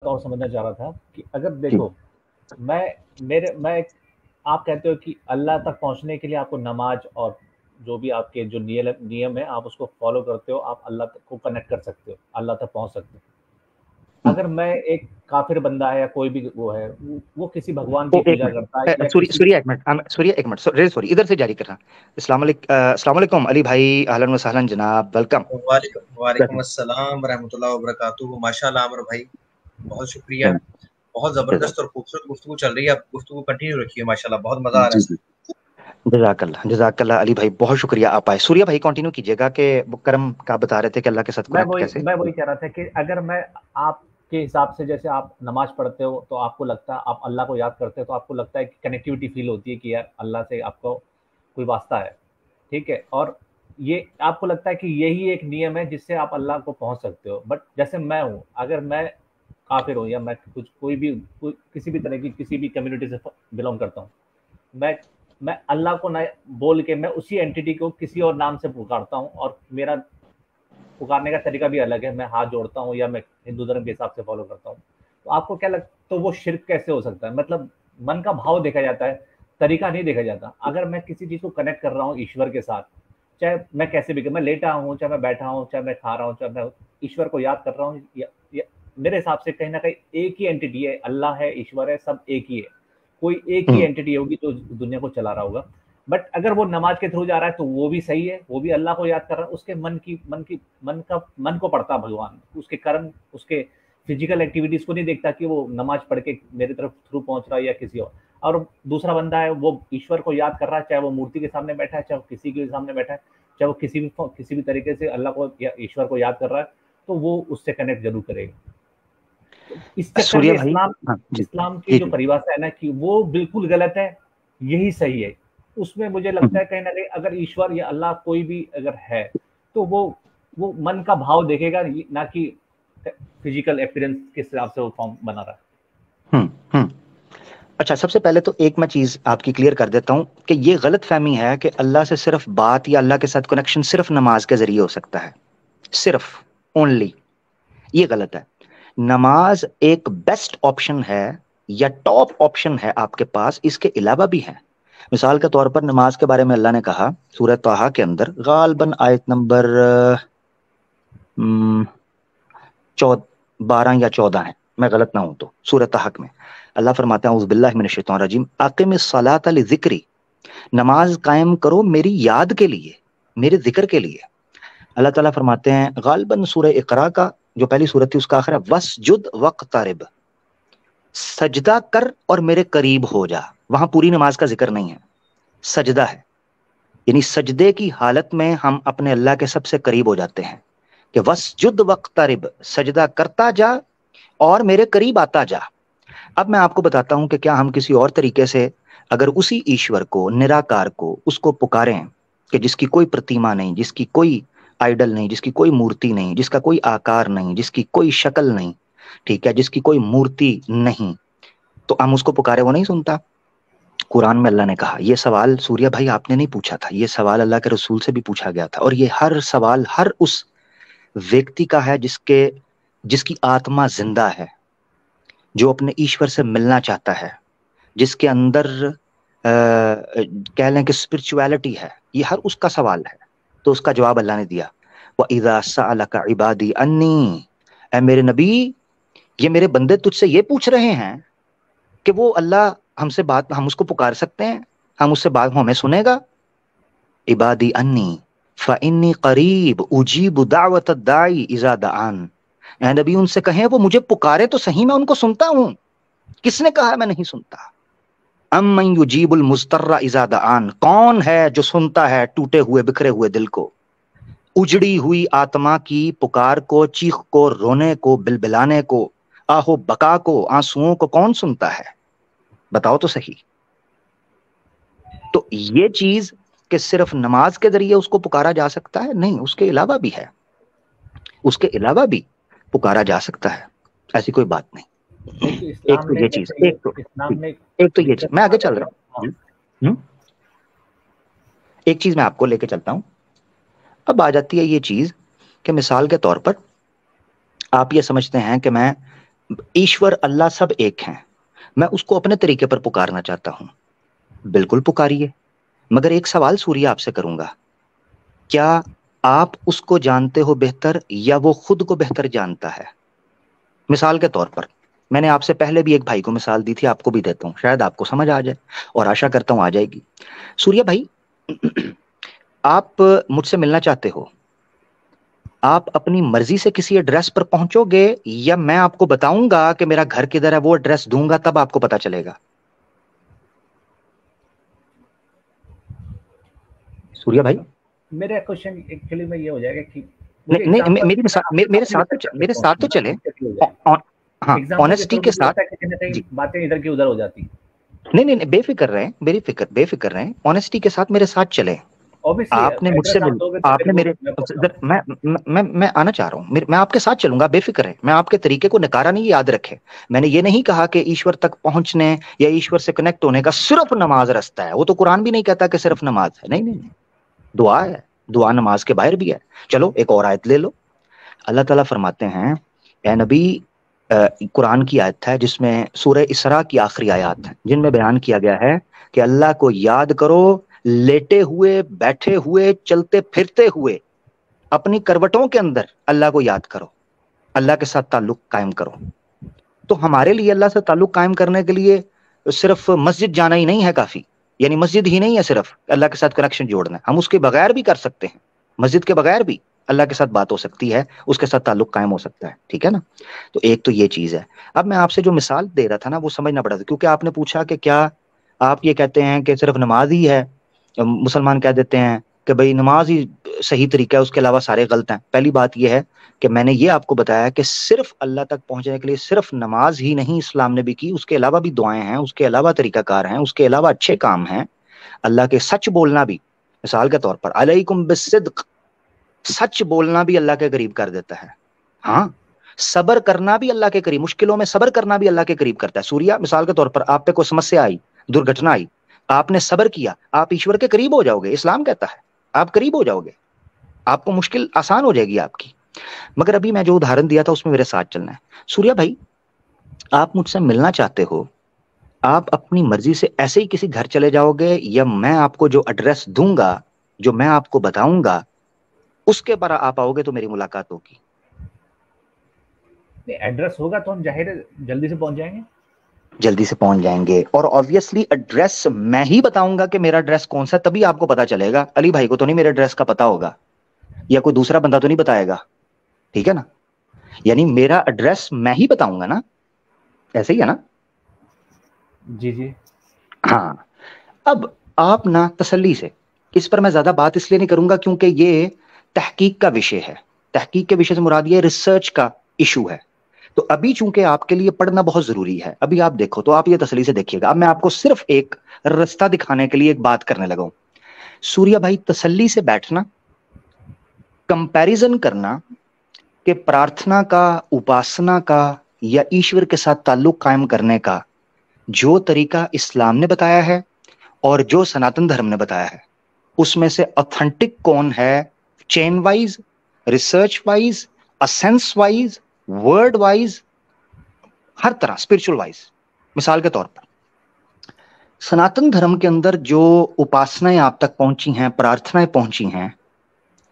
और समझना चाह रहा था कि अगर जी देखो, मैं मैं आप कहते हो कि अल्लाह तक पहुँचने के लिए आपको नमाज़ और जो भी आपके जो नियम है, आप उसको फ़ॉलो करते हो, आप अल्लाह तक को कनेक्ट कर सकते हो, अल्लाह तक पहुँच सकते हो। अगर मैं एक काफ़िर बंदा है या कोई भी वो है, वो किसी भगवान की ओ एक पूजा करता है मिनट या सूर्य किसी सूर्य एक मिनट सूर्य एक मिनट सॉरी इधर से जारी कर रहा। अस्सलाम वालेकुम अली भाई, अहलन व सहलन जनाब, वेलकम। वालेकुम अस्सलाम रहमतुल्लाहि व बरकातुहू। माशाल्लाह आमिर भाई, बहुत शुक्रिया। बहुत ज़बरदस्त और खूबसूरत गुफ्तगू चल रही है। आप गुफ्तगू कंटिन्यू रखिए, माशाल्लाह बहुत मज़ा आ रहा है। जज़ाकल्लाह अली भाई, बहुत शुक्रिया आप आए। सूर्या भाई कंटिन्यू कीजिएगा कि करम का बता रहे थे कि अल्लाह के साथ कनेक्ट कैसे। मैं वही कह रहा था कि अगर मैं आपके हिसाब से, जैसे आप नमाज़ पढ़ते हो, तो आपको लगता है आप अल्लाह को याद करते हो, तो आपको लगता है कि कनेक्टिविटी फ़ील होती है कि यार अल्लाह से आपको कोई वास्ता है, ठीक है? और ये आपको लगता है कि यही एक नियम है जिससे आप अल्लाह को पहुँच सकते हो। बट जैसे मैं हूँ, अगर मैं काफ़िर हूँ या मैं किसी भी तरह की किसी भी कम्युनिटी से बिलॉन्ग करता हूँ, मैं मैं अल्लाह को ना बोल के मैं उसी एंटिटी को किसी और नाम से पुकारता हूँ, और मेरा पुकारने का तरीका भी अलग है। मैं हाथ जोड़ता हूँ या मैं हिंदू धर्म के हिसाब से फॉलो करता हूँ। तो आपको क्या लगता, तो वो शिर्क कैसे हो सकता है? मतलब मन का भाव देखा जाता है, तरीका नहीं देखा जाता। अगर मैं किसी चीज़ को कनेक्ट कर रहा हूँ ईश्वर के साथ, चाहे मैं कैसे भी, मैं लेटा हूँ, चाहे मैं बैठा हूँ, चाहे मैं खा रहा हूँ, चाहे मैं ईश्वर को याद कर रहा हूँ, या मेरे हिसाब से कहीं न कहीं एक ही एंटिटी है, अल्लाह है, ईश्वर है, सब एक ही है। कोई एक ही एंटिटी होगी जो दुनिया को चला रहा होगा। बट अगर वो नमाज के थ्रू जा रहा है तो वो भी सही है, वो भी अल्लाह को याद कर रहा है। उसके मन को पढ़ता भगवान, उसके कर्म, उसके फिजिकल एक्टिविटीज को नहीं देखता कि वो नमाज पढ़ के मेरी तरफ थ्रू पहुंच रहा है या किसी और दूसरा बंदा है, वो ईश्वर को याद कर रहा है, चाहे वो मूर्ति के सामने बैठा है, चाहे वो किसी के सामने बैठा है, चाहे वो किसी भी तरीके से अल्लाह को या ईश्वर को याद कर रहा है, तो वो उससे कनेक्ट जरूर करेगा। तो इस चक्कर सूर्या में भाई, इस्लाम हाँ जी इस्लाम की जी जो जी। परिभाषा है ना कि वो बिल्कुल गलत है, यही सही है। उसमें मुझे लगता है कहीं न कहीं अगर ईश्वर या अल्लाह कोई भी अगर है, तो वो मन का भाव देखेगा, ना कि फिजिकल अपीयरेंस किस हिसाब से वो फॉर्म बना रहा है। हम्म। अच्छा, सबसे पहले तो एक मैं चीज आपकी क्लियर कर देता हूं कि ये गलत फहमी है कि अल्लाह से सिर्फ बात या अल्लाह के साथ कनेक्शन सिर्फ नमाज के जरिए हो सकता है, सिर्फ ओनली। ये गलत है। नमाज एक बेस्ट ऑप्शन है या टॉप ऑप्शन है आपके पास, इसके अलावा भी है। मिसाल के तौर पर नमाज के बारे में अल्लाह ने कहा सूरह ताहा के अंदर, गालबन आयत नंबर 12 या 14 है, मैं गलत ना हूं तो, सूरह ताहा में अल्लाह फरमाते हैं औज़ बिल्लाहि मिनश शैतानिर रजीम, अक़िमिस सलाता लिज़िक्री, नमाज कायम करो मेरी याद के लिए, मेरे जिक्र के लिए। अल्लाह ताला फरमाते हैं गालबन सूरह इकरा का जो पहली सूरत थी उसका आखिर है वस्जुद वक़्तरिब, सजदा कर और मेरे करीब हो जा। वहां पूरी नमाज का जिक्र नहीं है, सजदा है, यानी सजदे की हालत में हम अपने अल्लाह के सबसे करीब हो जाते हैं कि वस्जुद वक़्तरिब, सजदा करता जा और मेरे करीब आता जा। अब मैं आपको बताता हूं कि क्या हम किसी और तरीके से अगर उसी ईश्वर को, निराकार को, उसको पुकारें कि जिसकी कोई प्रतिमा नहीं, जिसकी कोई आइडल नहीं, जिसकी कोई मूर्ति नहीं, जिसका कोई आकार नहीं, जिसकी कोई शक्ल नहीं, ठीक है, जिसकी कोई मूर्ति नहीं, तो हम उसको पुकारे वो नहीं सुनता। कुरान में अल्लाह ने कहा, ये सवाल सूर्या भाई आपने नहीं पूछा था, ये सवाल अल्लाह के रसूल से भी पूछा गया था, और ये हर सवाल हर उस व्यक्ति का है जिसकी आत्मा जिंदा है, जो अपने ईश्वर से मिलना चाहता है, जिसके अंदर कह लें कि स्पिरिचुअलिटी है। ये हर उसका सवाल है। तो उसका जवाब अल्लाह ने दिया, व इज़ा सअलका इबादी अन्नी, ऐ मेरे नबी, ये मेरे बंदे तुझसे ये पूछ रहे हैं कि वो अल्लाह हमसे बात, हम उसको पुकार सकते हैं, हम उससे बात, हमें सुनेगा। इबादी अन्नी फ़इन्नी करीब उजीबु दावत दाई इज़ा दान, ऐ नबी उनसे कहें वो मुझे पुकारे तो सही, मैं उनको सुनता हूं। किसने कहा मैं नहीं सुनता? अम्मन युजीबुल मुस्तर्रा इज़ा दान, कौन है जो सुनता है टूटे हुए बिखरे हुए दिल को, उजड़ी हुई आत्मा की पुकार को, चीख को, रोने को, बिलबिलाने को, आहो बका को, आंसुओं को कौन सुनता है? बताओ तो सही। तो ये चीज कि सिर्फ नमाज के जरिए उसको पुकारा जा सकता है, नहीं, उसके अलावा भी है, उसके अलावा भी पुकारा जा सकता है, ऐसी कोई बात नहीं। एक तो एक इस्लाम तो ने, ये चीज, जैसे ये इस्लाम ने ये चीज दिक्कत मैं आगे कहाँ चल करती रहा है? हाँ, हूँ। एक चीज मैं आपको लेके चलता हूं। अब आ जाती है ये चीज कि मिसाल के तौर पर आप ये समझते हैं कि मैं ईश्वर अल्लाह सब एक हैं, मैं उसको अपने तरीके पर पुकारना चाहता हूं, बिल्कुल पुकारिए। मगर एक सवाल सूर्य आपसे करूंगा, क्या आप उसको जानते हो बेहतर या वो खुद को बेहतर जानता है? मिसाल के तौर पर मैंने आपसे पहले भी एक भाई को मिसाल दी थी, आपको भी देता हूं, शायद आपको समझ आ जाए और आशा करता हूं आ जाएगी। सूर्य भाई, आप मुझसे मिलना चाहते हो, आप अपनी मर्जी से किसी एड्रेस पर पहुंचोगे या मैं आपको बताऊंगा कि मेरा घर किधर है, वो एड्रेस दूंगा तब आपको पता चलेगा? सूर्य भाई, मेरा क्वेश्चन एक्चुअली में ये हो जाएगा कि नहीं नहीं, मेरे साथ तो चले। हाँ, ऑनेस्टी के साथ जी, बातें इधर की उधर हो जाती। नहीं नहीं, बेफिक्र रहें, बेफिक्र रहें, ऑनेस्टी के साथ मेरे साथ चले। आपने मुझसे आपने मेरे मैं आना चाह रहा हूँ, मैं आपके साथ चलूंगा, बेफिक्र है, मैं आपके तरीके को नकारा नहीं, याद रखे। मैंने ये नहीं कहा कि ईश्वर तक पहुंचने या ईश्वर से कनेक्ट होने का सिर्फ नमाज रास्ता है, वो तो कुरान भी नहीं कहता कि सिर्फ नमाज है, नहीं नहीं, दुआ है, दुआ नमाज के बाहर भी है। चलो एक और आयत ले लो, अल्लाह ताला फरमाते हैं, ए नबी, कुरान की आयत है जिसमें सूरह इसरा की आखिरी आयत है जिनमें बयान किया गया है कि अल्लाह को याद करो, लेटे हुए, बैठे हुए, चलते फिरते हुए, अपनी करवटों के अंदर अल्लाह को याद करो, अल्लाह के साथ ताल्लुक कायम करो। तो हमारे लिए अल्लाह से ताल्लुक कायम करने के लिए सिर्फ मस्जिद जाना ही नहीं है काफी, यानी मस्जिद ही नहीं है सिर्फ अल्लाह के साथ कनेक्शन जोड़ना, हम उसके बगैर भी कर सकते हैं, मस्जिद के बगैर भी अल्लाह के साथ बात हो सकती है, उसके साथ ताल्लुक कायम हो सकता है, ठीक है ना। तो एक तो ये चीज है। अब मैं आपसे जो मिसाल दे रहा था ना, वो समझना पड़ा था, क्योंकि आपने पूछा कि क्या आप ये कहते हैं कि सिर्फ नमाज ही है, मुसलमान कह देते हैं कि भाई नमाज ही सही तरीका है, उसके अलावा सारे गलत हैं। पहली बात यह है कि मैंने ये आपको बताया कि सिर्फ अल्लाह तक पहुंचने के लिए सिर्फ नमाज ही नहीं इस्लाम ने भी की, उसके अलावा भी दुआएं हैं, उसके अलावा तरीकाकार हैं, उसके अलावा अच्छे काम हैं, अल्लाह के सच बोलना भी, मिसाल के तौर पर अलैकुम बिस्सिद्क, सच बोलना भी अल्लाह के करीब कर देता है। हाँ, सबर करना भी अल्लाह के करीब, मुश्किलों में सबर करना भी अल्लाह के करीब करता है। सूर्या, मिसाल के तौर पर आप पे कोई समस्या आई, दुर्घटना आई, आपने सबर किया, आप ईश्वर के करीब हो जाओगे, इस्लाम कहता है आप करीब हो जाओगे, आपको मुश्किल आसान हो जाएगी आपकी। मगर अभी मैं जो उदाहरण दिया था उसमें मेरे साथ चलना है। सूर्या भाई, आप मुझसे मिलना चाहते हो, आप अपनी मर्जी से ऐसे ही किसी घर चले जाओगे या मैं आपको जो एड्रेस दूंगा, जो मैं आपको बताऊंगा, उसके पर आप आओगे तो मेरी मुलाकात होगी? एड्रेस होगा तो हम जाहिर है जल्दी से पहुंच जाएंगे, जल्दी से पहुंच जाएंगे, और ऑब्वियसली एड्रेस मैं ही बताऊंगा कि मेरा एड्रेस कौन सा, तभी आपको पता चलेगा। अली भाई को तो नहीं मेरे एड्रेस का पता होगा, या कोई दूसरा बंदा तो नहीं बताएगा, ठीक है ना। यानी मेरा एड्रेस मैं ही बताऊंगा ना, ऐसे ही है ना। जी जी हाँ, अब आप ना तसल्ली से, इस पर मैं ज्यादा बात इसलिए नहीं करूंगा क्योंकि ये तहकीक का विषय है, तहकीक के विषय से मुराद ये रिसर्च का इशू है। तो अभी चूंकि आपके लिए पढ़ना बहुत जरूरी है, अभी आप देखो तो आप ये तसल्ली से देखिएगा। अब मैं आपको सिर्फ एक रास्ता दिखाने के लिए एक बात करने लगा हूं। सूर्या भाई, तसल्ली से बैठना, कंपैरिजन करना कि प्रार्थना का, उपासना का या ईश्वर के साथ ताल्लुक कायम करने का जो तरीका इस्लाम ने बताया है और जो सनातन धर्म ने बताया है, उसमें से ऑथेंटिक कौन है, chain wise, research wise, essence wise, word wise, हर तरह, स्पिरिचुअल वाइज। मिसाल के तौर पर सनातन धर्म के अंदर जो उपासनाएं आप तक पहुंची हैं, प्रार्थनाएं पहुंची हैं,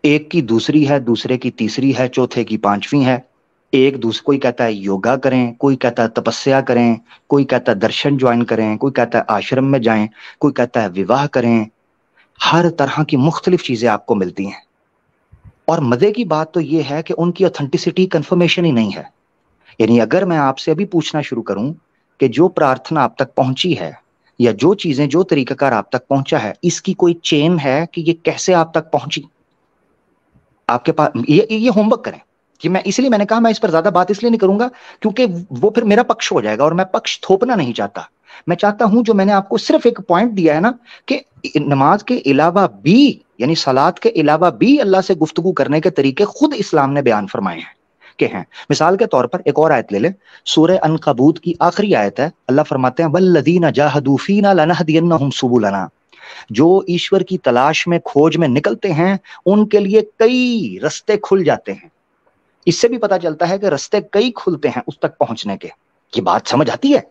एक की दूसरी है, दूसरे की तीसरी है, चौथे की पांचवी है। एक दूसरे, कोई कहता है योगा करें, कोई कहता है तपस्या करें, कोई कहता है दर्शन ज्वाइन करें, कोई कहता है आश्रम में जाएं, कोई कहता है विवाह करें। हर तरह की मुख्तलिफ चीजें आपको मिलती हैं, और मजे की बात तो यह है कि उनकी ऑथेंटिसिटी कंफर्मेशन ही नहीं है। यानी अगर मैं आपसे अभी पूछना शुरू करूं कि जो प्रार्थना आप तक पहुंची है या जो चीजें, जो तरीकाकार आप तक पहुंचा है, इसकी कोई चेन है कि ये कैसे आप तक पहुंची? आपके पास ये होमवर्क करें कि मैं, इसलिए मैंने कहा मैं इस पर ज्यादा बात इसलिए नहीं करूंगा क्योंकि वो फिर मेरा पक्ष हो जाएगा, और मैं पक्ष थोपना नहीं चाहता। मैं चाहता हूं जो मैंने आपको सिर्फ एक पॉइंट दिया है ना, कि नमाज के अलावा भी, यानी सलात के अलावा भी अल्लाह से गुफ्तगू करने के तरीके खुद इस्लाम ने बयान फरमाए हैं के हैं। मिसाल के तौर पर एक और आयत ले ले, सूरह अनकबूत की आखिरी आयत है, अल्लाह फरमाते हैं वल्लज़ीना जाहदू फीना लनहदियन्नहुम सुबुलना, जो ईश्वर की तलाश में, खोज में निकलते हैं, उनके लिए कई रास्ते खुल जाते हैं। इससे भी पता चलता है कि रास्ते कई खुलते हैं उस तक पहुंचने के। ये बात समझ आती है।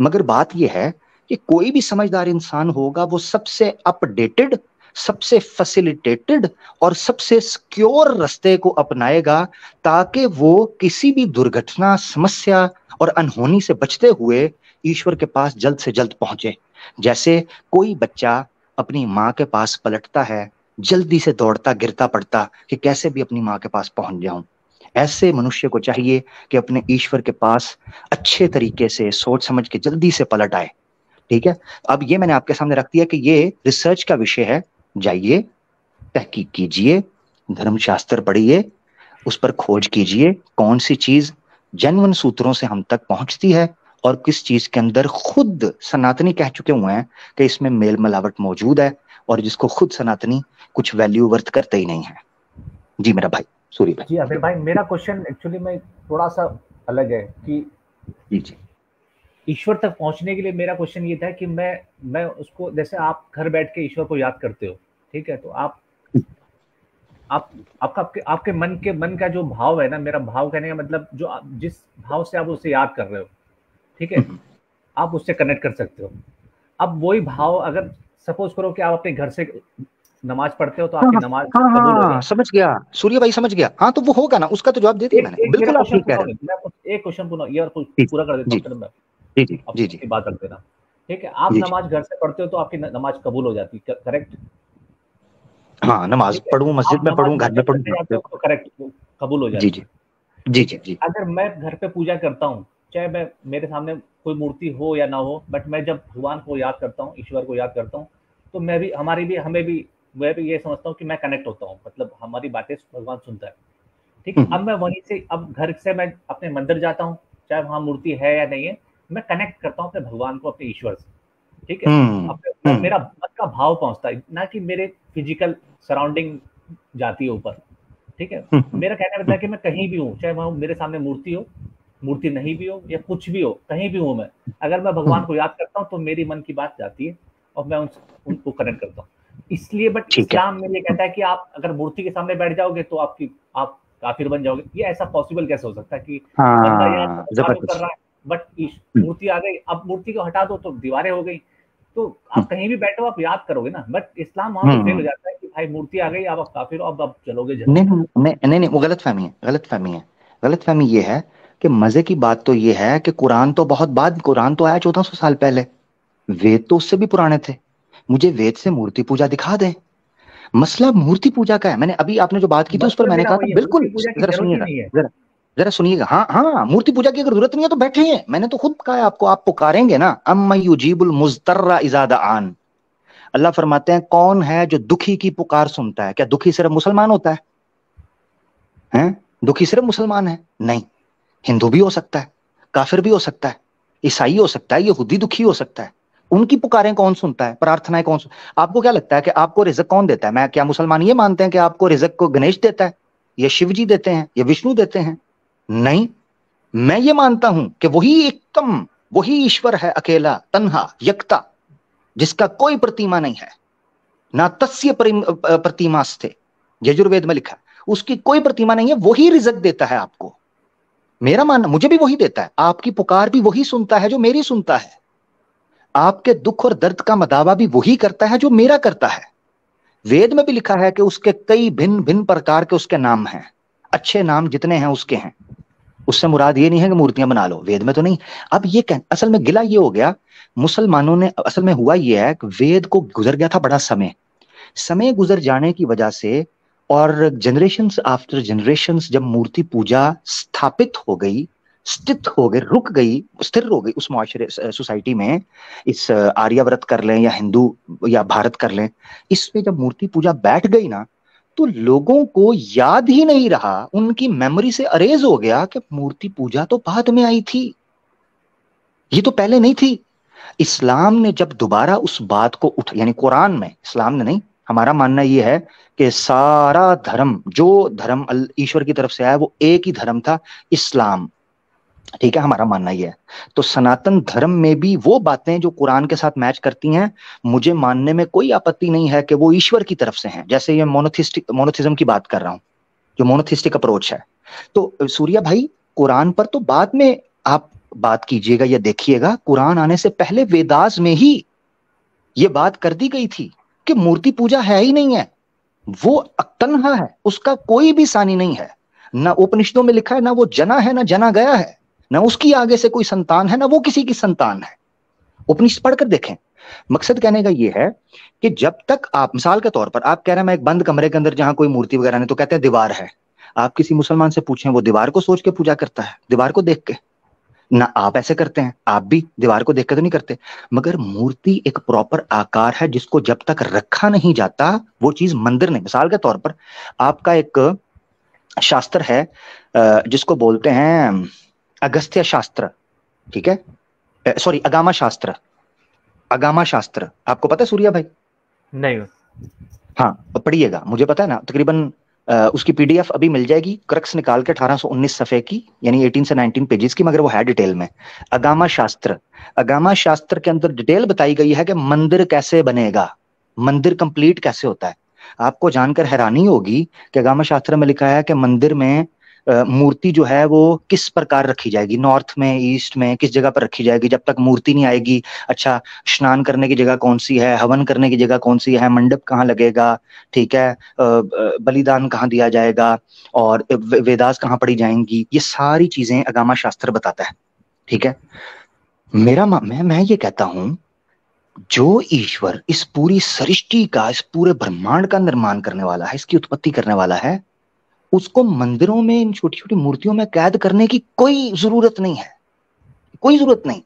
मगर बात यह है कि कोई भी समझदार इंसान होगा वो सबसे अपडेटेड, सबसे फैसिलिटेटेड और सबसे सिक्योर रास्ते को अपनाएगा, ताकि वो किसी भी दुर्घटना, समस्या और अनहोनी से बचते हुए ईश्वर के पास जल्द से जल्द पहुंचे। जैसे कोई बच्चा अपनी माँ के पास पलटता है, जल्दी से दौड़ता गिरता पड़ता कि कैसे भी अपनी माँ के पास पहुंच जाऊं, ऐसे मनुष्य को चाहिए कि अपने ईश्वर के पास अच्छे तरीके से सोच समझ के जल्दी से पलट आए। ठीक है, अब ये मैंने आपके सामने रख दिया कि ये रिसर्च का विषय है। जाइए, तहकीक कीजिए, धर्मशास्त्र पढ़िए, उस पर खोज कीजिए कौन सी चीज जेन्युइन सूत्रों से हम तक पहुंचती है और किस चीज के अंदर खुद सनातनी कह चुके हुए हैं कि इसमें मेल मिलावट मौजूद है, और जिसको खुद सनातनी कुछ वैल्यू वर्थ करते ही नहीं है। जी मेरा भाई सूरी भाई। जी आबिर भाई, मेरा क्वेश्चन एक्चुअली में थोड़ा सा अलग है कि जी ईश्वर तक पहुंचने के लिए मेरा क्वेश्चन ये था कि मैं उसको, जैसे आप घर बैठ के ईश्वर को याद करते हो, ठीक है, तो आप आपके मन का जो भाव है ना, मेरा भाव कहने का मतलब जो जिस भाव से आप उसे याद कर रहे हो, ठीक है, आप उससे कनेक्ट कर सकते हो। अब वही भाव अगर सपोज करो कि आप अपने घर से नमाज पढ़ते हो तो आपकी नमाज कबूल हो गई। समझ गया सूर्य भाई, समझ गया। हाँ तो वो होगा ना, उसका तो जवाब दे दिया मैंने। बिल्कुल आप ठीक कह रहे हैं। मैं एक क्वेश्चन पूरा कर देता हूँ, जी जी बात रख देना। ठीक है, आप नमाज घर से पढ़ते हो तो आपकी नमाज कबूल हो जाती है, करेक्ट? हाँ, नमाज पढ़ूं, मस्जिद में पढ़ूं, घर में पढ़ूं, तो करेक्ट, कबूल हो जाती है। जी जी जी। अगर मैं घर पे पूजा करता हूँ, चाहे मैं मेरे सामने कोई मूर्ति हो या ना हो, बट मैं जब भगवान को याद करता हूँ, ईश्वर को याद करता हूँ, तो मैं भी मैं भी ये समझता हूँ कि मैं कनेक्ट होता हूँ, मतलब हमारी बातें भगवान सुनता है। ठीक है, अब मैं वहीं से, अब घर से मैं अपने मंदिर जाता हूँ, चाहे वहाँ मूर्ति है या नहीं है, मैं कनेक्ट करता हूँ अपने भगवान को, अपने ईश्वर से। ठीक है, अपने मेरा मन का भाव पहुंचता है, ना कि मेरे फिजिकल सराउंडिंग जाती है ऊपर। ठीक है, मेरा कहने का मतलब है कि मैं कहीं भी हूँ, चाहे वहाँ मेरे सामने मूर्ति हो, मूर्ति नहीं भी हो, या कुछ भी हो, कहीं भी हूँ मैं, अगर मैं भगवान को याद करता हूँ तो मेरी मन की बात जाती है और मैं उनको कनेक्ट करता हूँ। इसलिए बट इस्लाम में ये कहता है कि आप अगर मूर्ति के सामने बैठ जाओगे तो आप काफिर बन जाओगे। ये ऐसा पॉसिबल कैसे हो सकता है कि बंदा याद भगवान को कर रहा है, बट मूर्ति आ गई, अब मूर्ति को हटा दो तो दीवारें हो गई, तो आप कहीं भी बैठो आप याद करोगे ना। बट इस्लाम वहां पे फेल हो जाता है कि भाई मूर्ति आ गई, अब आप काफिर हो, अब चलोगे जरूर। नहीं, वो गलतफहमी है। गलतफहमी ये है कि मजे की बात तो ये है कि कुरान तो बहुत बाद, कुरान तो आया 1400 साल पहले, वेद तो उससे भी पुराने थे। मुझे वेद से मूर्ति पूजा दिखा दे। मसला मूर्ति पूजा का है। मैंने अभी आपने जो बात की थी उस पर मैंने कहा था, बिल्कुल जरा सुनिएगा, जरा सुनिएगा। हाँ, मूर्ति पूजा की अगर जरूरत नहीं है तो बैठे हैं, मैंने तो खुद कहा है आपको, आप पुकारेंगे ना, अम्मा युजीबुल मुज़तर्रा इज़ा दआन। अल्लाह फरमाते हैं कौन है जो दुखी की पुकार सुनता है। क्या दुखी सिर्फ मुसलमान होता है? हैं? दुखी सिर्फ मुसलमान है? नहीं, हिंदू भी हो सकता है, काफिर भी हो सकता है, ईसाई हो सकता है, यहूदी दुखी हो सकता है। उनकी पुकारें कौन सुनता है? प्रार्थनाएं कौन आपको क्या लगता है कि आपको रिज़्क कौन देता है? क्या मुसलमान ये मानते हैं कि आपको रिज़्क को गणेश देता है, या शिव जी देते हैं, या विष्णु देते हैं? नहीं, मैं ये मानता हूं कि वही ईश्वर है, अकेला, तन्हा, यक्ता, जिसका कोई प्रतिमा नहीं है, ना तस्य प्रतिमास्ते, यजुर्वेद में लिखा, उसकी कोई प्रतिमा नहीं है, वही रिज़्क देता है आपको। मेरा मानना, मुझे भी वही देता है, आपकी पुकार भी वही सुनता है जो मेरी सुनता है, आपके दुख और दर्द का मदावा भी वही करता है जो मेरा करता है। वेद में भी लिखा है कि उसके कई भिन्न भिन्न प्रकार के उसके नाम हैं, अच्छे नाम जितने हैं उसके हैं। उससे मुराद ये नहीं है कि मूर्तियां बना लो, वेद में तो नहीं। अब ये असल में गिला ये हो गया मुसलमानों ने, असल में हुआ ये है कि वेद को गुजर गया था बड़ा समय गुजर जाने की वजह से, और जनरेशंस आफ्टर जनरेशंस जब मूर्ति पूजा स्थापित हो गई, स्थिर हो गई उस मुआशरे सोसाइटी में, इस आर्यावर्त कर लें या हिंदू या भारत कर लें, इसमें जब मूर्ति पूजा बैठ गई ना, तो लोगों को याद ही नहीं रहा, उनकी मेमोरी से अरेज हो गया कि मूर्ति पूजा तो बाद में आई थी, ये तो पहले नहीं थी। इस्लाम ने जब दोबारा उस बात को यानी कुरान में, इस्लाम ने नहीं, हमारा मानना यह है कि सारा धर्म, जो धर्म ईश्वर की तरफ से आया वो एक ही धर्म था, इस्लाम। ठीक है, हमारा मानना यह है। तो सनातन धर्म में भी वो बातें जो कुरान के साथ मैच करती हैं, मुझे मानने में कोई आपत्ति नहीं है कि वो ईश्वर की तरफ से हैं। जैसे ये मोनोथिज्म की बात कर रहा हूं, जो मोनोथिस्टिक अप्रोच है, तो सूर्या भाई, कुरान पर तो बाद में आप बात कीजिएगा या देखिएगा, कुरान आने से पहले वेदास में ही ये बात कर दी गई थी कि मूर्ति पूजा है ही नहीं है, वो तन्हा है, उसका कोई भी सानी नहीं है। ना उपनिषदों में लिखा है, ना वो जना है, ना जना गया है, ना उसकी आगे से कोई संतान है, ना वो किसी की संतान है। उपनिषद पढ़कर देखें। मकसद कहने का ये है कि जब तक आप, मिसाल के तौर पर आप कह रहे हैं मैं एक बंद कमरे के अंदर जहां कोई मूर्ति वगैरह नहीं, तो कहते हैं दीवार है। आप किसी मुसलमान से पूछें, वो दीवार को सोच के पूजा करता है, दीवार को देख के? ना आप ऐसे करते हैं, आप भी दीवार को देख के तो नहीं करते। मगर मूर्ति एक प्रॉपर आकार है जिसको जब तक रखा नहीं जाता वो चीज मंदिर नहीं। मिसाल के तौर पर आपका एक शास्त्र है जिसको बोलते हैं अगस्त्य शास्त्र, ठीक है, सॉरी अगामा शास्त्र। अगामा शास्त्र आपको पता है सूर्या भाई? नहीं। हाँ पढ़िएगा, मुझे पता है ना, तकरीबन उसकी पीडीएफ अभी मिल जाएगी, क्रक्स निकाल के 1819 सफे की, यानी 18 से 19 पेजेस की, मगर वो है डिटेल में। अगामा शास्त्र, अगामा शास्त्र के अंदर डिटेल बताई गई है कि मंदिर कैसे बनेगा, मंदिर कंप्लीट कैसे होता है। आपको जानकर हैरानी होगी कि अगामा शास्त्र में लिखा है कि मंदिर में मूर्ति जो है वो किस प्रकार रखी जाएगी, नॉर्थ में, ईस्ट में, किस जगह पर रखी जाएगी जब तक मूर्ति नहीं आएगी। अच्छा, स्नान करने की जगह कौन सी है, हवन करने की जगह कौन सी है, मंडप कहाँ लगेगा, ठीक है, बलिदान कहाँ दिया जाएगा, और वेदास कहाँ पढ़ी जाएंगी, ये सारी चीजें अगामा शास्त्र बताता है, ठीक है। मैं ये कहता हूं, जो ईश्वर इस पूरी सृष्टि का, इस पूरे ब्रह्मांड का निर्माण करने वाला है, इसकी उत्पत्ति करने वाला है, उसको मंदिरों में, इन छोटी छोटी मूर्तियों में कैद करने की कोई जरूरत नहीं है, कोई जरूरत नहीं।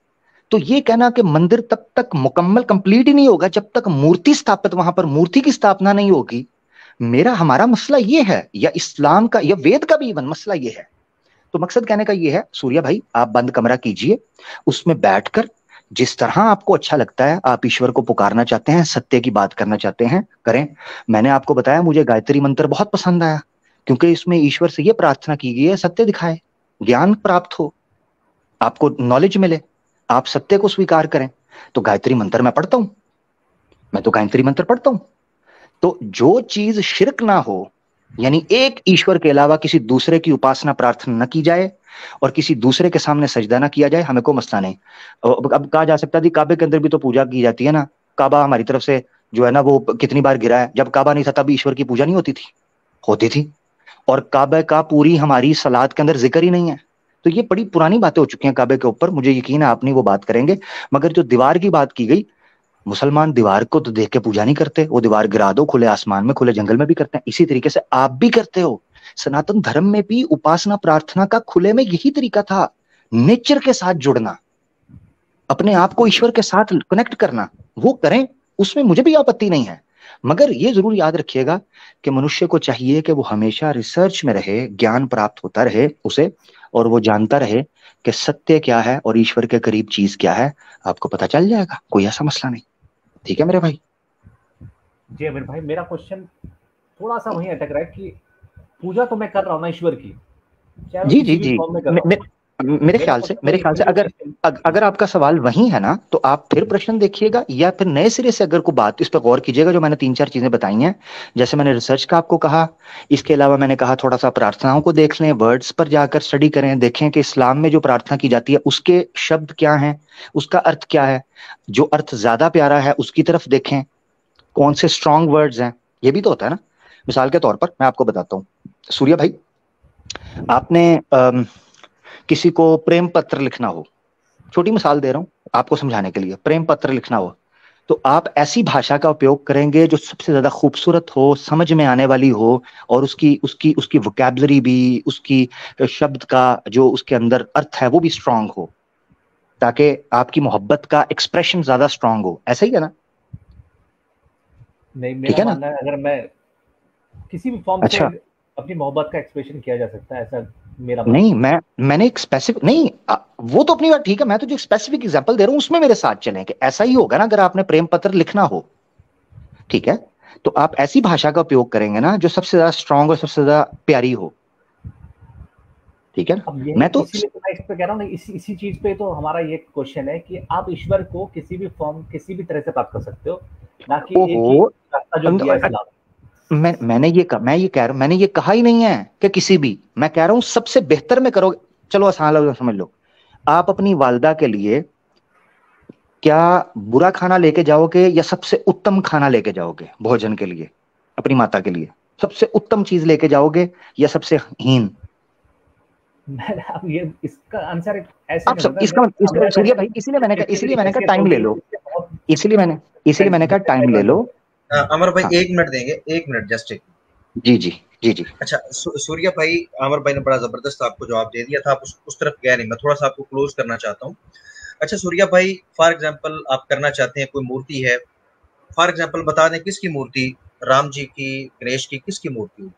तो ये कहना कि मंदिर तब तक मुकम्मल कंप्लीट ही नहीं होगा जब तक मूर्ति स्थापित, वहां पर मूर्ति की स्थापना नहीं होगी। हमारा मसला ये है, या इस्लाम का या वेद का भी इवन मसला ये है। तो मकसद कहने का ये है सूर्या भाई, आप बंद कमरा कीजिए, उसमें बैठकर जिस तरह आपको अच्छा लगता है, आप ईश्वर को पुकारना चाहते हैं, सत्य की बात करना चाहते हैं, करें। मैंने आपको बताया मुझे गायत्री मंत्र बहुत पसंद आया, क्योंकि इसमें ईश्वर से यह प्रार्थना की गई है सत्य दिखाए, ज्ञान प्राप्त हो, आपको नॉलेज मिले, आप सत्य को स्वीकार करें। तो गायत्री मंत्र मैं पढ़ता हूं, मैं तो गायत्री मंत्र पढ़ता हूं। तो जो चीज शिर्क ना हो, यानी एक ईश्वर के अलावा किसी दूसरे की उपासना प्रार्थना न की जाए और किसी दूसरे के सामने सजदा ना किया जाए, हमें कोई मसला नहीं। अब कहा जा सकता है काबे के अंदर भी तो पूजा की जाती है ना, काबा हमारी तरफ से जो है ना वो कितनी बार गिरा है। जब काबा नहीं था तब ईश्वर की पूजा नहीं होती थी? होती थी। और काबे का पूरी हमारी सलाद के अंदर जिक्र ही नहीं है। तो ये बड़ी पुरानी बातें हो चुकी हैं काबे के ऊपर, मुझे यकीन है आप नहीं वो बात करेंगे। मगर जो दीवार की बात की गई, मुसलमान दीवार को तो देख के पूजा नहीं करते, वो दीवार गिरा दो, खुले आसमान में, खुले जंगल में भी करते हैं। इसी तरीके से आप भी करते हो। सनातन धर्म में भी उपासना प्रार्थना का खुले में यही तरीका था, नेचर के साथ जुड़ना, अपने आप को ईश्वर के साथ कनेक्ट करना, वो करें, उसमें मुझे भी आपत्ति नहीं है। मगर ये जरूर याद रखिएगा कि मनुष्य को चाहिए कि वो हमेशा रिसर्च में रहे, ज्ञान प्राप्त होता रहे उसे, और वो जानता रहे कि सत्य क्या है और ईश्वर के करीब चीज क्या है, आपको पता चल जाएगा, कोई ऐसा मसला नहीं। ठीक है मेरे भाई? जी अमीर भाई, मेरा क्वेश्चन थोड़ा सा वहीं अटक रहा है कि पूजा तो मैं कर रहा हूँ ना ईश्वर की, जी जी जी, मेरे ख्याल से अगर आपका सवाल वही है ना, तो आप फिर प्रश्न देखिएगा या फिर नए सिरे से अगर कोई बात इस पर गौर कीजिएगा। जो मैंने 3-4 चीजें बताई हैं, जैसे मैंने रिसर्च का आपको कहा, इसके अलावा मैंने कहा थोड़ा सा प्रार्थनाओं को देख लें, वर्ड्स पर जाकर स्टडी करें, देखें कि इस्लाम में जो प्रार्थना की जाती है उसके शब्द क्या हैं, उसका अर्थ क्या है, जो अर्थ ज्यादा प्यारा है उसकी तरफ देखें, कौन से स्ट्रॉन्ग वर्ड्स हैं, ये भी तो होता है ना। मिसाल के तौर पर मैं आपको बताता हूँ सूर्या भाई, आपने किसी को प्रेम पत्र लिखना हो, छोटी मिसाल दे रहा हूं आपको समझाने के लिए, प्रेम पत्र लिखना हो तो आप ऐसी भाषा का उपयोग करेंगे जो सबसे ज्यादा खूबसूरत हो, समझ में आने वाली हो, और उसकी उसकी उसकी वोकैबुलरी भी, उसकी शब्द का जो उसके अंदर अर्थ है वो भी स्ट्रांग हो, ताकि आपकी मोहब्बत का एक्सप्रेशन ज्यादा स्ट्रांग हो। ऐसा ही है ना? नहीं, मेरा मानना है अगर मैं किसी भी फॉर्म अच्छा, से अपनी मोहब्बत का एक्सप्रेशन किया जा सकता है, ऐसा मेरा नहीं, मैंने एक स्पेसिफिक नहीं, वो तो अपनी बात ठीक है, मैं तो जो स्पेसिफिक एग्जांपल दे रहा हूं उसमें मेरे साथ चलें कि ऐसा ही होगा ना। अगर आपने प्रेम पत्र लिखना हो, ठीक है, तो आप ऐसी भाषा का उपयोग करेंगे ना जो सबसे ज्यादा स्ट्रांग और सबसे ज्यादा प्यारी हो, ठीक है। मैं तो इसीलिए तो मैं इस पे कह रहा हूँ, इसी चीज पे तो हमारा ये क्वेश्चन है कि आप ईश्वर को किसी भी फॉर्म, किसी भी तरह से प्राप्त कर सकते हो, ना कि एक ही रास्ता जो दिया है इस्लाम। मैंने ये कहा, मैं ये कह रहा हूं, मैंने ये कहा ही नहीं है कि किसी भी, मैं कह रहा हूं सबसे बेहतर में करोगे। चलो आसान लफ्ज़ समझ लो, आप अपनी वालदा के लिए क्या बुरा खाना लेके जाओगे या सबसे उत्तम खाना लेके जाओगे भोजन के लिए? अपनी माता के लिए सबसे उत्तम चीज लेके जाओगे या सबसे हीन? अब ये इसका आंसर ऐसे आप नहीं सब होता। इसका सूर्य भाई, इसीलिए मैंने कहा टाइम ले लो, इसीलिए मैंने कहा टाइम ले लो। अमर भाई हाँ 1 मिनट देंगे, 1 मिनट जस्ट एक। जी जी जी जी। अच्छा सूर्या भाई, अमर भाई ने बड़ा जबरदस्त आपको जवाब दे दिया था, आप उस तरफ गया नहीं, मैं थोड़ा सा आपको क्लोज करना चाहता हूँ। अच्छा सूर्या भाई, फॉर एग्जाम्पल आप करना चाहते हैं, कोई मूर्ति है, फॉर एग्जाम्पल बता दें किसकी मूर्ति, राम जी की, गणेश की, किसकी मूर्ति?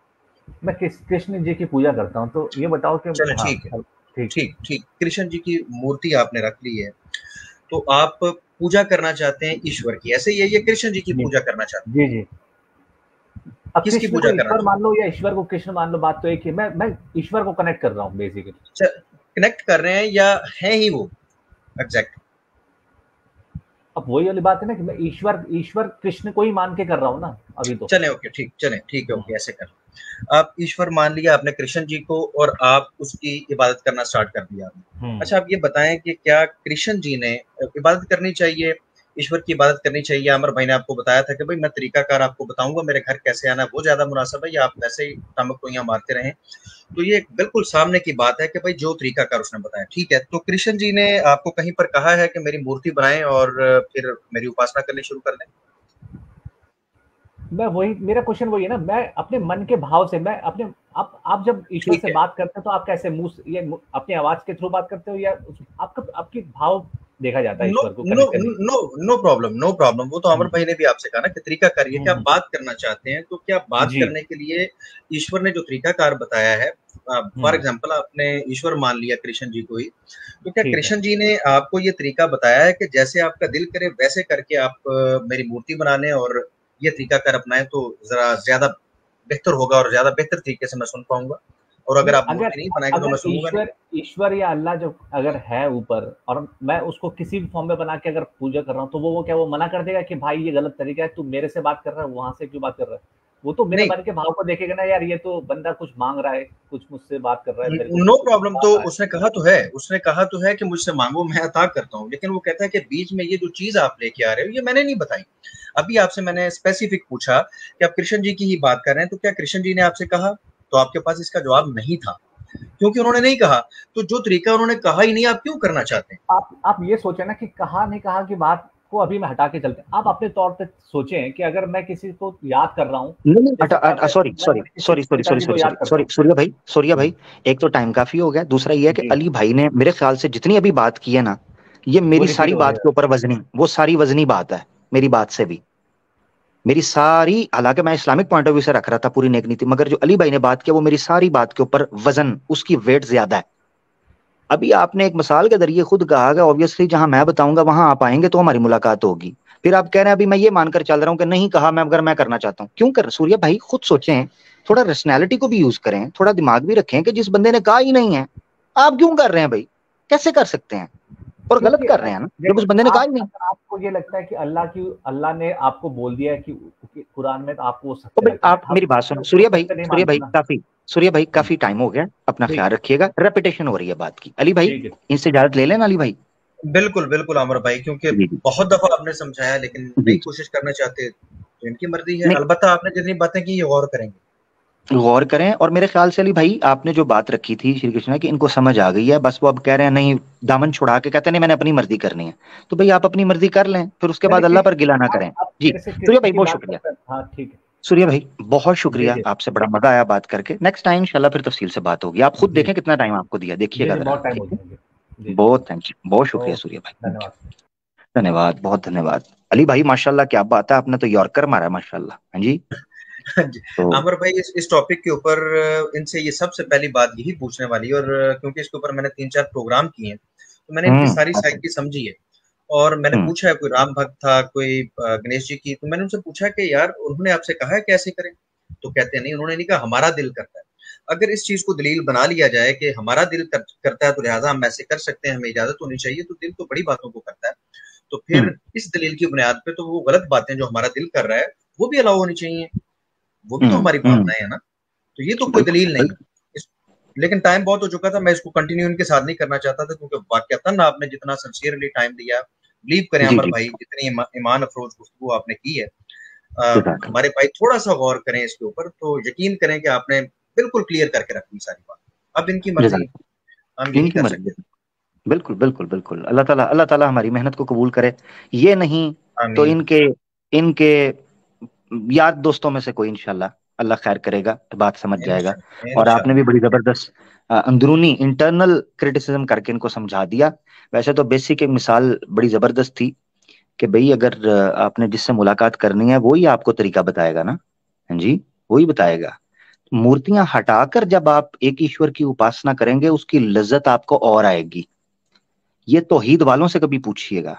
मैं कृष्ण जी की पूजा करता हूँ, तो ये बताओ कि चलो हाँ ठीक है, ठीक। ठीक ठीक, कृष्ण जी की मूर्ति आपने रख ली है, तो आप पूजा करना चाहते हैं ईश्वर की, ऐसे ही है, ये कृष्ण जी की जी पूजा करना चाहते जी जी। अब हैं, किसकी कृष्ण को पूजा करना ईश्वर मान चाहते लो या ईश्वर को कृष्ण मान लो, बात तो एक ही। मैं ईश्वर को कनेक्ट कर रहा हूँ बेसिकली। हैं? कनेक्ट कर रहे हैं या है ही वो एग्जैक्ट? अब वही वाली बात है ना कि मैं ईश्वर कृष्ण को ही मान के कर रहा हूँ ना अभी तो। चले ओके, ठीक, चले ठीक है, ओके, ऐसे कर, आप ईश्वर मान लिया आपने कृष्ण जी को, और आप उसकी इबादत करना स्टार्ट कर दिया आपने। अच्छा आप ये बताएं कि क्या कृष्ण जी ने इबादत करनी चाहिए, ईश्वर की इबादत करनी चाहिए? अमर भाई ने आपको बताया था कि भाई मैं तरीकाकार आपको बताऊंगा, मेरे घर कैसे आना है वो ज्यादा मुनासिब है, या आप वैसे ही टामक तो यहाँ मारते रहें? तो ये बिल्कुल सामने की बात है कि भाई जो तरीकाकार उसने बताया ठीक है। तो कृष्ण जी ने आपको कहीं पर कहा है कि मेरी मूर्ति बनाएं और फिर मेरी उपासना करनी शुरू कर दें? मैं वही, मेरा क्वेश्चन वही है ना, मैं अपने मन के भाव से, मैं अपने, आप जब ईश्वर ठीक से है, बात करते हो तो आप कैसे ये अपनी आवाज के थ्रू बात करते हो, या आपका आपकी भाव देखा जाता है नो ईश्वर को नो कनेक्ट करने no no problem, no problem, वो तो अमर की? भाई ने भी आपसे कहा ना कि तरीकाकार ये कि आप हम्म, बात करना चाहते हैं, तो क्या बात जी। करने के लिए ईश्वर ने जो तरीकाकार बताया है, फॉर हम्म, एग्जाम्पल आपने ईश्वर मान लिया कृष्ण जी को ही, तो क्या ठीक है। कृष्ण जी ने आपको ये तरीका बताया है कि जैसे आपका दिल करे वैसे करके आप मेरी मूर्ति बना लें और ये तरीकाकार अपनाएं, तो जरा ज्यादा बेहतर होगा और ज्यादा बेहतर तरीके से मैं सुन पाऊंगा, और अगर नहीं, आप अगर मूर्ति नहीं बनाएंगे तो अगर मैं सुनूंगा नहीं? ईश्वर या अल्लाह जो अगर है ऊपर, और मैं उसको किसी भी फॉर्म में बना के अगर पूजा कर रहा हूँ, तो वो क्या वो मना कर देगा कि भाई ये गलत तरीका है, तू मेरे से बात कर रहा है, वहां से क्यों बात कर रहा है? वो तो मेरे नहीं, मन के भाव को देखेगा ना, यार ये तो बंदा कुछ मांग रहा है, कुछ मुझसे बात कर रहा है, मेरे को नो कुछ प्रॉब्लम, तो चाह रहा है। उसने कहा तो है कि मुझसे मांगो मैं अता करता हूँ, लेकिन वो कहता है कि बीच में ये जो चीज आप लेके आ रहे हो ये मैंने नहीं बताई। अभी आपसे मैंने स्पेसिफिक पूछा कि आप कृष्ण जी की ही बात कर रहे हैं, तो क्या कृष्ण जी ने आपसे कहा? तो आपके पास इसका जवाब नहीं था, क्योंकि उन्होंने नहीं कहा। तो जो तरीका उन्होंने कहा ही नहीं, आप क्यों करना चाहते हैं? आप ये सोचे ना कि कहा नहीं कहा की बात को अभी मैं हटा के चलते हैं। आप अपने तौर पे सोचें कि अगर मैं किसी को याद कर रहा हूँ, नहीं नहीं, जैसे सॉरी मैं सॉरी किसी सॉरी सॉरी सॉरी पिताजी को सॉरी याद सॉरी करता सॉरी हूँ। सूर्या भाई, एक तो टाइम काफी हो गया, दूसरा ये है कि जी, अली भाई ने मेरे ख्याल से जितनी अभी बात की है ना, ये वो मेरी रिपीट सारी हो रही बात के है। ऊपर वजनी, वो सारी वजनी बात है मेरी बात से भी। मेरी सारी, हालांकि मैं इस्लामिक पॉइंट ऑफ व्यू से रख रहा था पूरी नेक नीति, मगर जो अली भाई ने बात किया वो मेरी सारी बात के ऊपर वजन, उसकी वेट ज्यादा है। अभी आपने एक मिसाल के जरिए खुद कहा कि ऑब्वियसली जहां मैं बताऊंगा वहां आप आएंगे तो हमारी मुलाकात होगी। फिर आप कह रहे हैं अभी मैं ये मानकर चल रहा हूं कि नहीं कहा, मैं अगर मैं करना चाहता हूं क्यों कर, सूर्या भाई खुद सोचें, थोड़ा रेशनैलिटी को भी यूज करें, थोड़ा दिमाग भी रखें कि जिस बंदे ने कहा ही नहीं है आप क्यों कर रहे हैं भाई? कैसे कर सकते हैं? और गलत क्योंकि कर रहे हैं ना जब देखो, उस बंदे ने कहा आप ही नहीं। अगर आपको ये लगता है कि अल्लाह ने आपको बोल दिया है कि कुरान में, तो आपको वो तो सत्य भाई लगता है। आप हम मेरी बात सुनो वो सूर्या भाई, सत्य नहीं मानते ना। सूर्या भाई हम्म, काफी टाइम हो गया, अपना ठीक ख्याल रखिएगा, रेपिटेशन हो रही है बात की। अली भाई ठीक है। इनसे इजाजत ले लेना अली भाई। बिल्कुल बिल्कुल अमर भाई, क्योंकि जी जी बहुत दफा आपने समझाया लेकिन जी नहीं कोशिश करना चाहते, तो इनकी मर्जी है। नहीं, अलबत्ता आपने जितनी बातें की ये गौर करेंगे। गौर करें। और मेरे ख्याल से अली भाई आपने जो बात रखी थी श्री कृष्ण की, इनको समझ आ गई है, बस वो अब कह रहे हैं नहीं, दामन छुड़ा के कहते हैं नहीं मैंने अपनी मर्जी करनी है। तो भाई आप अपनी मर्जी कर लें, फिर उसके मैंने बाद अल्लाह पर कृष्ण, गिला ना करें। आप जी मेरे से सूर्या कृष्ण भाई की बहुत बात शुक्रिया। करते हैं। हाँ ठीक है। सूर्या भाई बहुत जी शुक्रिया, जी आपसे बड़ा मजा आया बात करके। नेक्स्ट टाइम इंशाल्लाह फिर तफसील से बात होगी। आप खुद जी देखें कितना टाइम आपको दिया, जी देखिएगा जी, जरा, बहुत टाइम ठीक हो है? जाएंगे। जी जी। बहुत थैंक यू, बहुत शुक्रिया ओके, सूर्या भाई, थैंक यू। धन्यवाद। धन्यवाद, बहुत धन्यवाद। अली भाई माशाल्लाह क्या बात है, आपने तो यॉर्कर मारा माशाल्लाह। हाँ जी। जी, तो अमर भाई इस टॉपिक के ऊपर इनसे ये सबसे पहली बात यही पूछने वाली है, और क्योंकि इसके ऊपर मैंने 3-4 प्रोग्राम किए हैं, तो मैंने इनकी सारी साइड समझी है। और मैंने हम्म पूछा है, कोई राम भक्त था, कोई गणेश जी की, तो मैंने उनसे पूछा कि यार उन्होंने आपसे कहा है कैसे करें? तो कहते हैं नहीं, उन्होंने नहीं कहा, हमारा दिल करता है। अगर इस चीज को दलील बना लिया जाए कि हमारा दिल करता है तो लिहाजा हम ऐसे कर सकते हैं, हमें इजाजत होनी चाहिए, तो दिल तो बड़ी बातों को करता है। तो फिर हम्म इस दलील की बुनियाद पे तो वो गलत बातें जो हमारा दिल कर रहा है वो भी अलाउ होनी चाहिए। वो भी तो हमारी भावनाएं है ना, तो ये तो कोई दलील नहीं। लेकिन टाइम बहुत हो चुका था, मैं इसको कंटिन्यू इनके साथ नहीं करना चाहता था, क्योंकि वाकयातन आपने जितना सिंसियरली टाइम दिया, बिलीव करें अमर भाई, जितनी ईमान अफरोज गुफ्तगू आपने की है, हमारे भाई थोड़ा सा गौर करें इसके ऊपर, तो यकीन करें कि आपने बिल्कुल क्लियर करके रखी सारी बात। अब इनकी मर्जी, हम यही कर सकते हैं। बिल्कुल बिल्कुल बिल्कुल। अल्लाह ताला हमारी मेहनत को कबूल करे। ये नहीं तो इनके इनके याद दोस्तों में से कोई इंशाल्लाह अल्लाह खैर करेगा तो बात समझ जाएगा। और आपने भी बड़ी जबरदस्त अंदरूनी इंटरनल क्रिटिसिज्म करके इनको समझा दिया। वैसे तो बेसिक एक मिसाल बड़ी जबरदस्त थी कि भाई अगर आपने जिससे मुलाकात करनी है वही आपको तरीका बताएगा ना। हाँ जी, वही बताएगा। मूर्तियां हटाकर जब आप एक ईश्वर की उपासना करेंगे उसकी लज्जत आपको और आएगी। ये तौहीद वालों से कभी पूछिएगा,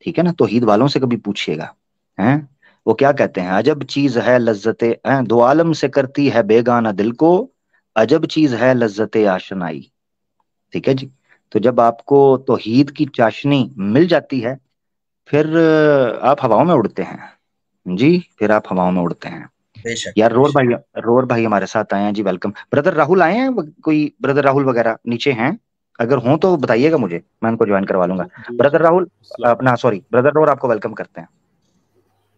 ठीक है ना, तौहीद वालों से कभी पूछिएगा। हैं वो क्या कहते हैं, अजब चीज है लज्जते दो आलम से करती है बेगाना दिल को, अजब चीज है लज्जते आशनाई। ठीक है जी। तो जब आपको तौहीद की चाशनी मिल जाती है फिर आप हवाओं में उड़ते हैं जी, फिर आप हवाओं में उड़ते हैं। बेशक, यार रोर भाई हमारे साथ आए हैं जी, वेलकम। ब्रदर राहुल आए हैं, कोई ब्रदर राहुल वगैरह नीचे हैं? अगर हों तो बताइएगा मुझे, मैं उनको ज्वाइन करवा लूंगा। ब्रदर राहुल अपना, सॉरी ब्रदर रोर, आपको वेलकम करते हैं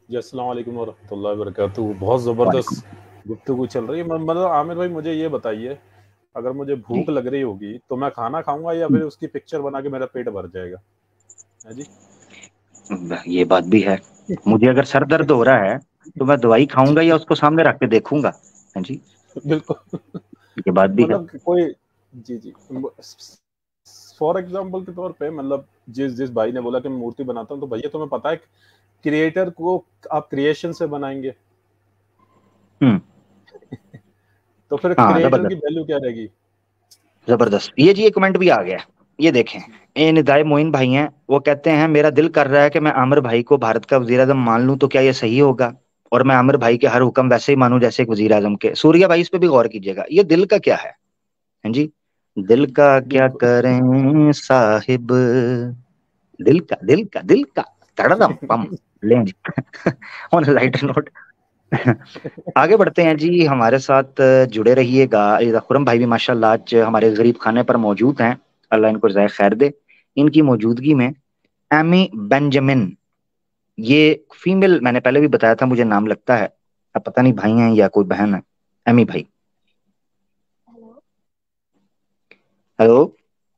जी। अस्सलाम वालेकुम वरहमतुल्लाहि वबरकातुहू। बहुत ज़बरदस्त गुफ्तगू चल रही है। मतलब आमिर भाई मुझे ये बताइए, अगर मुझे भूख लग रही होगी तो मैं खाना खाऊंगा या फिर उसकी पिक्चर बना के मेरा पेट भर जाएगा? है जी, ये बात भी है। मुझे अगर सर दर्द हो रहा है तो मैं दवाई खाऊंगा या उसको सामने रख के देखूंगा? है जी, बिल्कुल। ये बात भी है। मतलब कोई जी जी, फॉर एग्जाम्पल के तौर पे, मतलब जिस जिस भाई ने बोला कि मैं मूर्ति बनाता हूँ, तो भैया तुम्हें पता है क्रिएटर को आप क्रिएशन से बनाएंगे तो फिर क्रिएटर की वैल्यू क्या रहेगी? जबरदस्त। ये जी एक कमेंट भी आ गया, ये देखें। ए निदाय मोइन भाई हैं, वो कहते हैं मेरा दिल कर रहा है कि मैं आमिर भाई को भारत का वजीर आजम मान लूं, तो क्या ये सही होगा? और मैं आमिर भाई के हर हुक्म वैसे ही मानूं जैसे एक वजीर आजम के। सूर्या भाई इस पे भी गौर कीजिएगा, ये दिल का क्या है? हैं जी, दिल का क्या करें साहिब, दिल का तड़दम पम लेंगे ऑन लाइटर नोट। आगे बढ़ते हैं जी, हमारे साथ जुड़े रहिएगा। इधर खुरम भाई भी माशाल्लाह आज हमारे गरीब खाने पर मौजूद हैं, अल्लाह इनको जाए खैर दे। इनकी मौजूदगी में एमी बेंजामिन, ये फीमेल, मैंने पहले भी बताया था, मुझे नाम लगता है, अब पता नहीं भाई हैं या कोई बहन है। एमी भाई, हेलो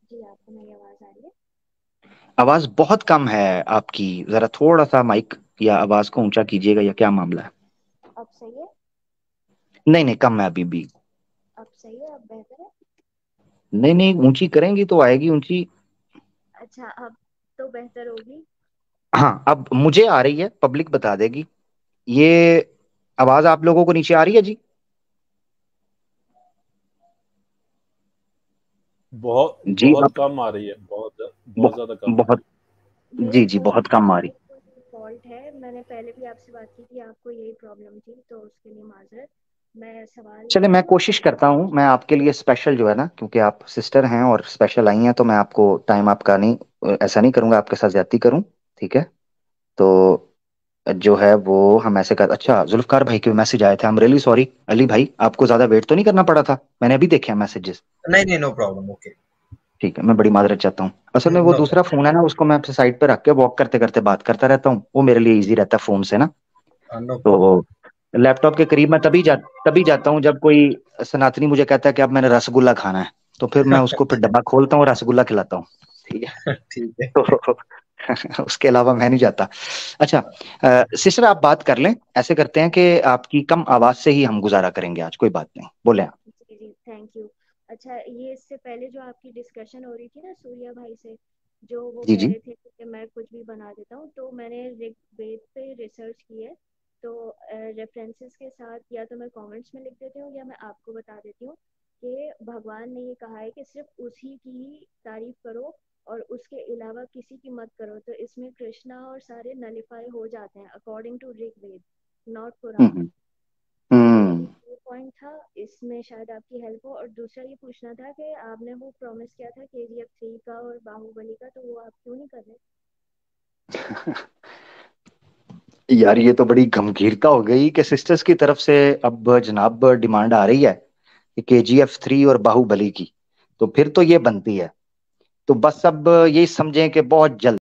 जी, आपको मेरी आवाज आ रही है? आवाज बहुत कम है आपकी, जरा थोड़ा सा माइक या आवाज को ऊंचा कीजिएगा, या क्या मामला है? अब सही है? नहीं नहीं, कम है अभी भी। अब सही है? अब बेहतर है? नहीं नहीं, ऊंची करेंगी तो आएगी ऊंची। अच्छा, अब तो बेहतर होगी। हाँ अब मुझे आ रही है, पब्लिक बता देगी। ये आवाज आप लोगों को नीचे आ रही है जी? बहुत जी बहुत आप कम आ रही है, बहुत ज्यादा कम। बहुत, मेरे जी जी फोन बहुत कम आ रही। फॉल्ट है, मैंने पहले भी आपसे बात की थी, आपको यही प्रॉब्लम थी, तो उसके लिए माजरत। मैं सवाल चले मैं कोशिश करता हूँ, मैं आपके लिए स्पेशल जो है ना, क्योंकि आप सिस्टर हैं और स्पेशल आई हैं, तो मैं आपको टाइम आपका नहीं, ऐसा नहीं करूंगा आपके साथ ज्यादती करूं। ठीक है, तो जो है वो हम ऐसे कर, अच्छा जुल्फकार भाई के मैसेज आए थे, I am really sorry. Ali भाई आपको ज्यादा वेट तो नहीं करना पड़ा था? मैंने अभी देखे मैसेजेस। नहीं नहीं, नो प्रॉब्लम, ओके। ठीक है, मैं बड़ी माजरत चाहता हूँ। असल में वो नो दूसरा फोन है ना, उसको मैं अपने साइड पे रख के वॉक करते करते बात करता रहता हूँ, वो मेरे लिए इजी रहता है फोन से ना। Problem, no problem. तो लैपटॉप के करीब मैं तभी जाता हूँ जब कोई सनातनी मुझे कहता है कि अब मैंने रसगुल्ला खाना है, तो फिर मैं उसको फिर डब्बा खोलता हूँ, रसगुल्ला खिलाता हूँ। ठीक है ठीक है। तो उसके अलावा मैं नहीं जाता। अच्छा सिस्टर आप बात कर लें, ऐसे करते हैं कि आपकी कम आवाज से ही हम गुजारा करेंगे आज, कोई बात नहीं, बोले आप। जी जी, थैंक यू। अच्छा, ये इससे पहले जो आपकी डिस्कशन हो रही थी ना सूर्या भाई से, जो वो जी कह जी रहे थे कि मैं कुछ भी बना देता हूँ, तो मैंने ऋग्वेद पे रिसर्च की है। तो रेफरेंसेस के साथ या तो मैं कमेंट्स में लिख देती हूँ या मैं आपको बता देती हूँ कि भगवान ने ये कहा है कि सिर्फ उसी की ही तारीफ करो और उसके अलावा किसी की मत करो। तो इसमें कृष्णा और सारे नलिफाई हो जाते हैं according to Rigveda, not Quran. Hmm तो हम्म ये पॉइंट था, इसमें शायद आपकी हेल्प हो। और दूसरा ये पूछना था कि आपने वो प्रॉमिस किया था KGF 3 का और बाहुबली का, तो वो आप क्यों नहीं कर रहे? यार ये तो बड़ी गंभीरता हो गई कि सिस्टर्स की तरफ से अब जनाब डिमांड आ रही है कि KGF 3 और बाहुबली की, तो फिर तो ये बनती है। तो बस अब यही समझें कि बहुत जल्द